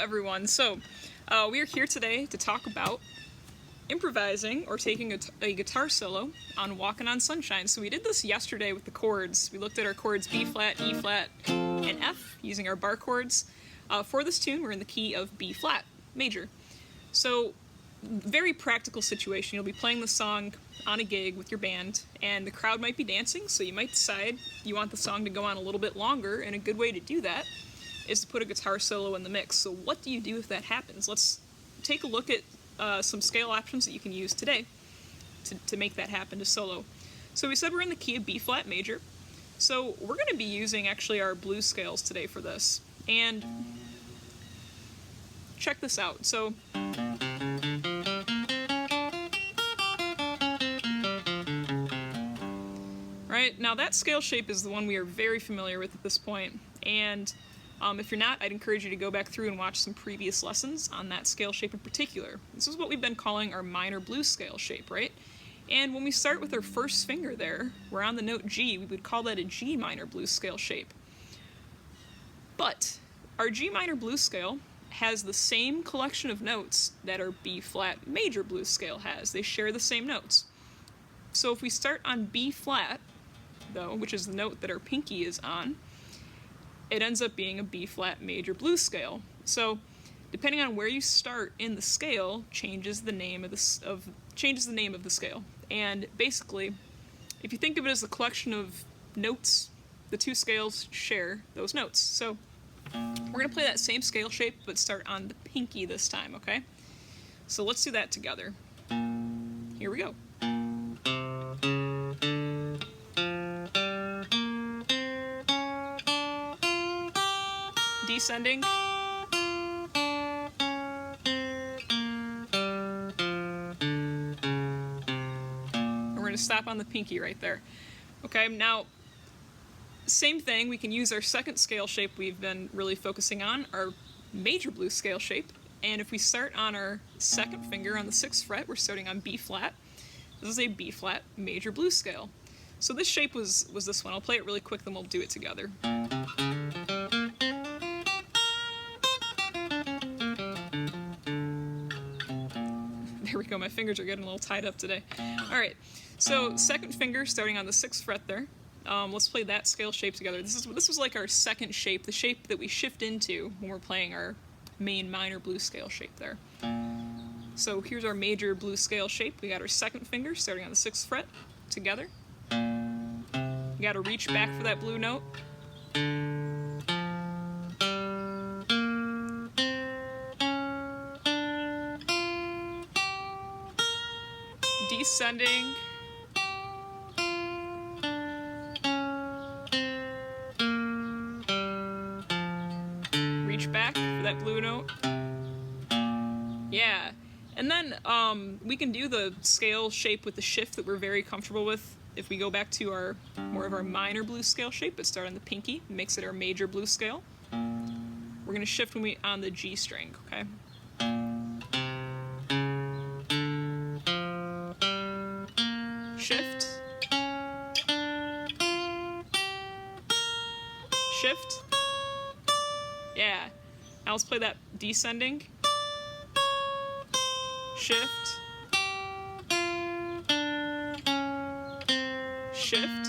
everyone. So, we are here today to talk about improvising or taking a guitar solo on Walkin' on Sunshine. So we did this yesterday with the chords. We looked at our chords B flat, E flat, and F using our bar chords. For this tune, we're in the key of B flat major. So, very practical situation. You'll be playing the song on a gig with your band, and the crowd might be dancing, so you might decide you want the song to go on a little bit longer, and a good way to do that is to put a guitar solo in the mix. So what do you do if that happens? Let's take a look at some scale options that you can use today to make that happen to solo. So we said we're in the key of B flat major, so we're going to be using actually our blues scales today for this. And check this out. So right, now that scale shape is the one we are very familiar with at this point, and if you're not, I'd encourage you to go back through and watch some previous lessons on that scale shape in particular. This is what we've been calling our minor blues scale shape, right? And when we start with our first finger there, we're on the note G, we would call that a G minor blues scale shape. But our G minor blues scale has the same collection of notes that our B flat major blues scale has. They share the same notes. So if we start on B flat, though, which is the note that our pinky is on, it ends up being a B flat major blues scale. So depending on where you start in the scale changes the name of the scale. And basically, if you think of it as a collection of notes, the two scales share those notes. So we're going to play that same scale shape, but start on the pinky this time, okay? So let's do that together. Here we go. Descending. And we're going to stop on the pinky right there. Okay, now, same thing, we can use our second scale shape we've been really focusing on, our major blues scale shape. And if we start on our second finger on the 6th fret, we're starting on B flat. This is a B flat major blues scale. So this shape was this one. I'll play it really quick, then we'll do it together. There we go, my fingers are getting a little tied up today. Alright, so second finger starting on the 6th fret there. Let's play that scale shape together. This was like our second shape, the shape that we shift into when we're playing our main minor blues scale shape there. So here's our major blues scale shape. We got our second finger starting on the 6th fret together. You gotta reach back for that blue note. Descending. Reach back for that blue note. Yeah. And then we can do the scale shape with the shift that we're very comfortable with. If we go back to more of our minor blues scale shape, but start on the pinky, makes it our major blues scale. We're gonna shift when we on the G string, okay? Shift. Shift. Yeah. Now let's play that descending. Shift. Shift.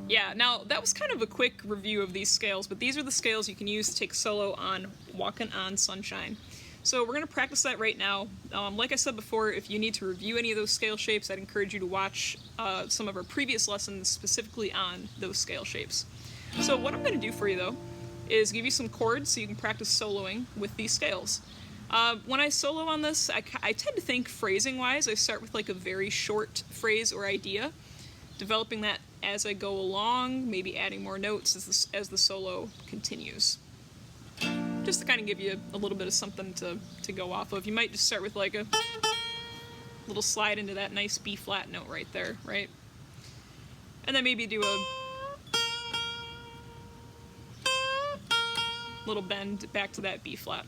Yeah, now that was kind of a quick review of these scales, but these are the scales you can use to take solo on Walkin' on Sunshine. So we're going to practice that right now. Like I said before, if you need to review any of those scale shapes, I'd encourage you to watch some of our previous lessons specifically on those scale shapes. So what I'm going to do for you, though, is give you some chords so you can practice soloing with these scales. When I solo on this, I tend to think phrasing-wise. I start with like a very short phrase or idea, developing that as I go along, maybe adding more notes as the solo continues. Just to kind of give you a little bit of something to go off of. You might just start with like a little slide into that nice B flat note right there, right? And then maybe do a little bend back to that B flat.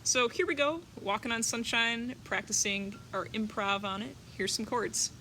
So here we go, Walkin' on Sunshine, practicing our improv on it. Here's some chords.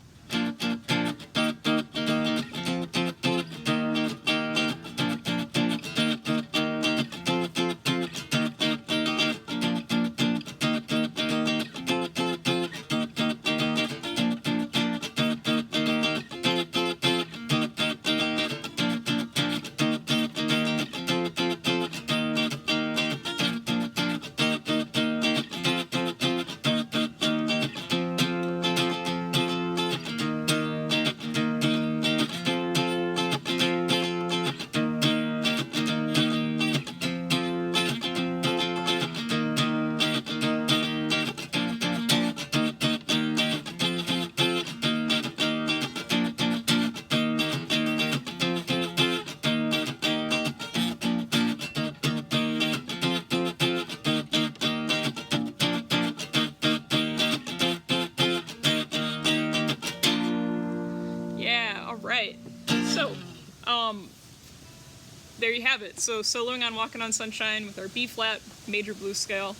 right. So, there you have it. So soloing on Walking on Sunshine with our B flat major blues scale.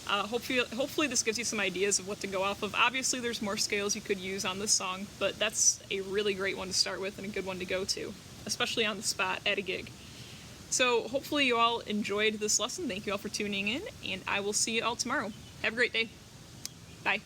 Hopefully this gives you some ideas of what to go off of. Obviously there's more scales you could use on this song, but that's a really great one to start with and a good one to go to, especially on the spot at a gig. So hopefully you all enjoyed this lesson. Thank you all for tuning in, and I will see you all tomorrow. Have a great day. Bye.